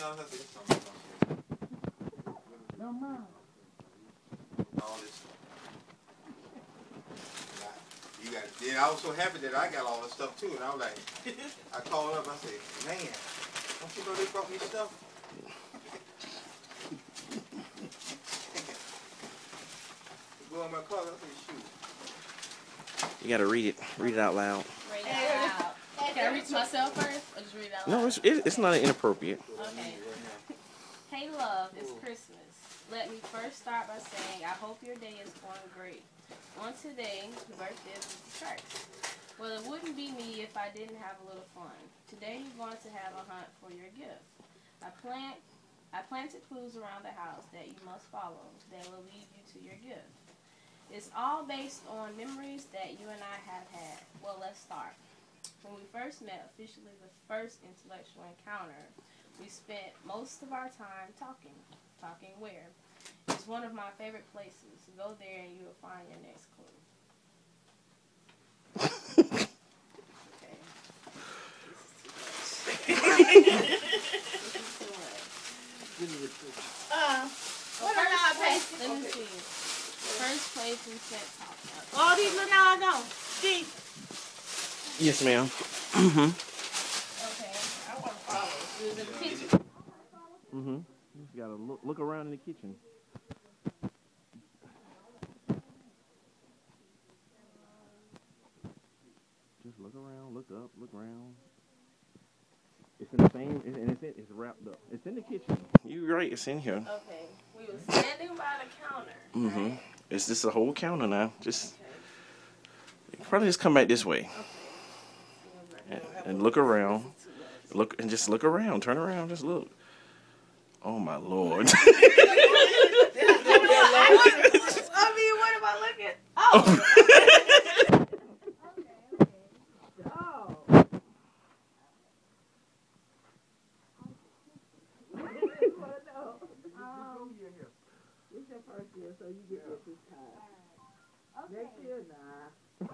y'all have to get something. No, Mom. All this stuff. You got. Then I was so happy that I got all this stuff too, and I was like, I called up. I said, man, don't you know they brought me stuff? Go on my car. I said, shoot. You gotta read it. Read it out loud. Read it out loud. Can I read to myself first, or just read it out loud? No, it's not inappropriate. Okay. Hey, love, it's Christmas. Let me first start by saying I hope your day is going great. On today, the birthday of Mr. Kirk. Well, it wouldn't be me if I didn't have a little fun. Today, you're going to have a hunt for your gift. I planted clues around the house that you must follow that will lead you to your gift. It's all based on memories that you and I have had. Well, let's start. When we first met, officially the first intellectual encounter, we spent most of our time talking. Talking where? It's one of my favorite places. Go there and you will find your next clue. Okay. This is too much. What am I paying? Let me see. First place we spent talking. All these are now I know. See? Yes, ma'am. Okay. I want to follow. It was in the kitchen. You gotta look around in the kitchen. Just look around, look up, look around. It's in the same, and it's wrapped up. It's in the kitchen. You're right, it's in here. Okay. We were standing by the counter. Right? It's just a whole counter now. Just probably just come back this way. Okay. And look around. Look and just look around. Turn around. Just look. Oh my Lord. I mean, what am I looking? Oh. It's your first year, so you get this time. Okay. Next year, nah.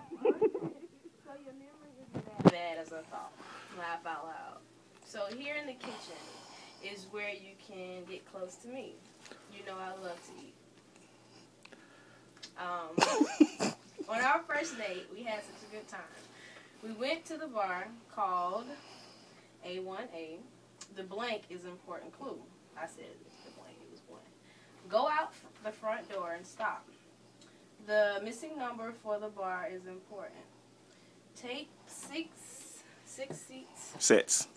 So your memory isn't that bad as I thought. Laugh out loud. So here in the kitchen is where you can get close to me. You know I love to eat. On our first date, we had such a good time. We went to the bar called A1A. The blank is an important clue. I said the blank, it was blank. Go out the front door and stop. The missing number for the bar is important. Take six seats. Sets.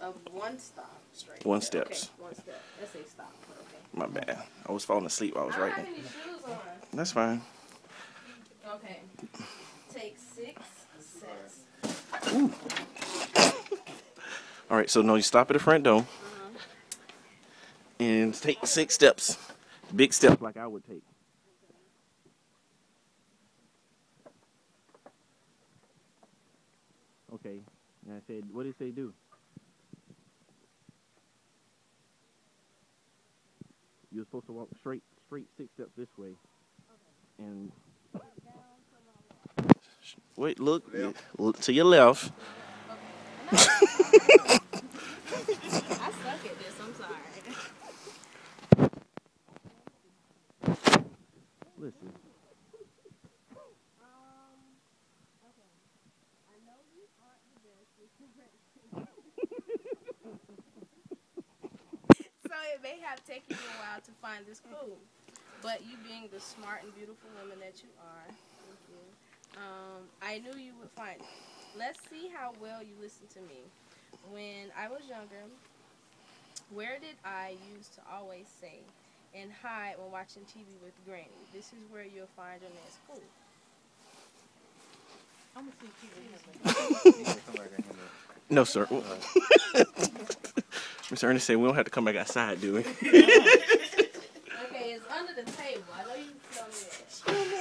Of one stop straight. One steps. Okay, one step. Let's say stop. Okay. My bad. I was falling asleep while I was I don't writing. have any shoes on. That's fine. Okay. Take 6 sets. Ooh. All right, so no, you stop at the front door and take 6 steps. Big steps like I would take. Okay, and I said, what did it say do? You're supposed to walk straight 6 steps this way. And wait, look to your left. I suck at this. I'm sorry. Listen. So it may have taken you a while to find this clue, but you being the smart and beautiful woman that you are, thank you, I knew you would find it. Let's see how well you listen to me. When I was younger, where did I used to always say and hide when watching TV with Granny? This is where you'll find your next clue. I'm going to see TV. No, sir. Mr. Ernest said we don't have to come back outside, do we? Okay, it's under the table. I know you can tell me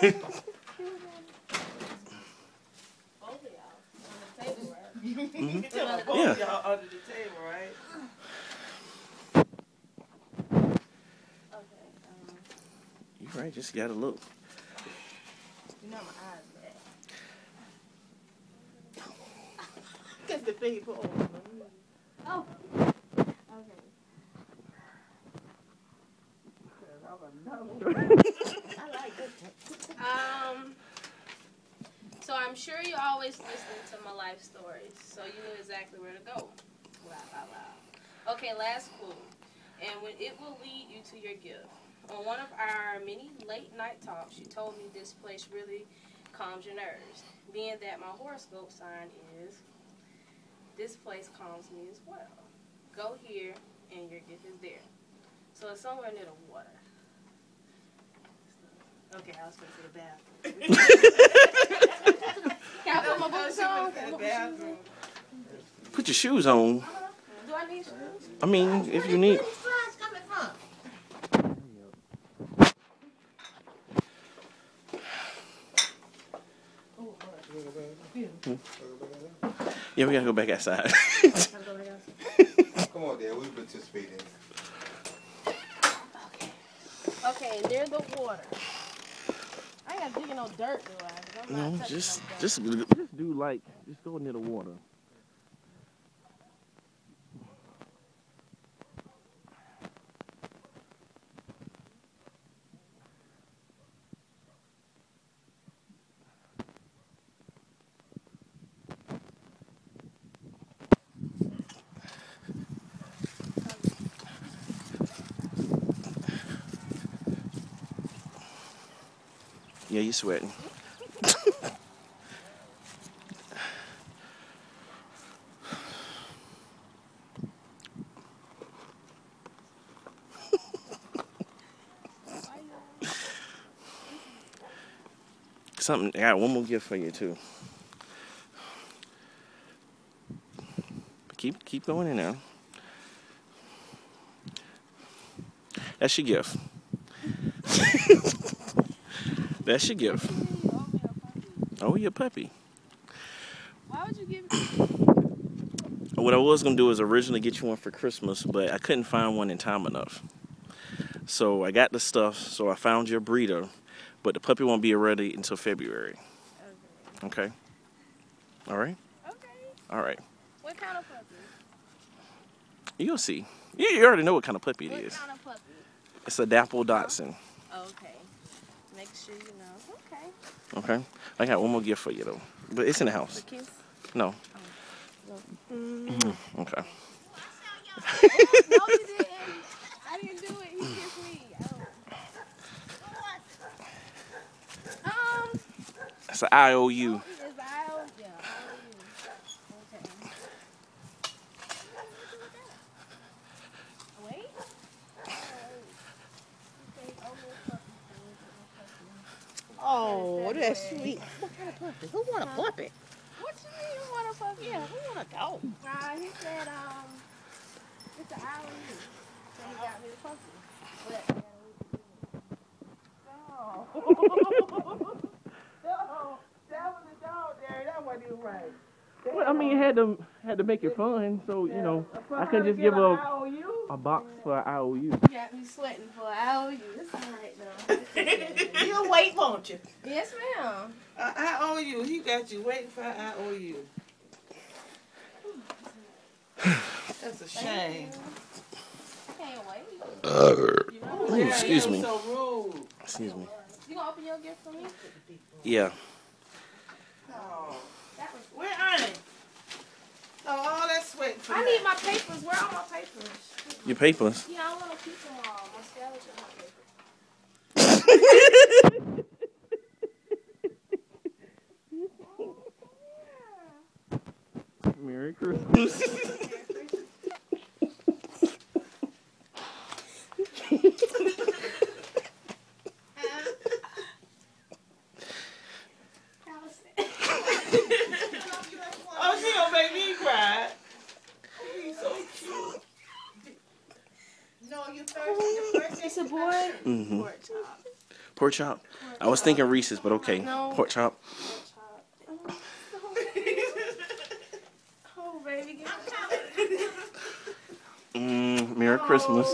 that. Both of y'all under the table, right? You can tell both Yeah. of y'all under the table, right? Okay. You're right, just gotta look. You know my eyes bad. Get the people. Oh. Okay. I like this. So I'm sure you always listen to my life stories, so you knew exactly where to go. Laugh out loud. Okay, last clue. And when it will lead you to your gift. On one of our many late night talks, you told me this place really calms your nerves. Being that my horoscope sign is, this place calms me as well. Go here, and your gift is there. So it's somewhere near the water. Okay, I was going to the bathroom. Can I put my boots on? Put your shoes on. Do I need shoes? I mean, if you need. Where these flies coming from? Yeah, we gotta go back outside. Come on, Dad. We participate in it. Okay, near the water. I ain't got to dig in no dirt, do I? 'Cause I'm not No, touching just no dirt. do like, just go near the water. Yeah, you sweating. Something. I got one more gift for you too. Keep going in now. That's your gift. That's your gift. Oh, your puppy. Why would you give me? What I was gonna do is originally get you one for Christmas, but I couldn't find one in time enough. So I got the stuff. So I found your breeder, but the puppy won't be ready until February. Okay. All right. Okay. All right. What kind of puppy? You'll see. You already know what kind of puppy it What is. kind of puppy? It's a Dapple Dotson. Okay. Make sure you know. Okay. Okay. I got one more gift for you though, but it's in the house. A kiss? No. Mm. Okay. No, you didn't. I didn't do it. He kissed me. Oh. It's an IOU. Is I-O? Yeah, I-O-U. Okay. Wait. Oh, that's sweet. What kind of puppy? Who want a puppy? What you mean you want a puppy? Yeah, who want a dog? He said, it's an IOU. So he got me the puppy. But No, that was a dog there. That wasn't even right. Well, I mean, had to make it fun, so you know, I couldn't just give a box for an IOU. you got me sweating for an IOU. It's all right, though. You'll wait, won't you? Yes, ma'am. I owe you. He got you waiting for I owe you. That's a shame. I can't wait. Excuse me. So rude. Excuse me. You gonna open your gift for me? Yeah. Oh. That was. Where are they? Oh, all that sweat for I need my papers. Where are my papers? Your papers. Yeah, I want to keep them all. My skeleton, my papers. Merry Christmas. Oh, she gonna make me cry. He's so cute. No, you thirsty. It's a boy. Mm-hmm. Pork chop. Pork chop. I was thinking Reese's, but okay. No. Pork chop. Oh, baby, get Merry Christmas.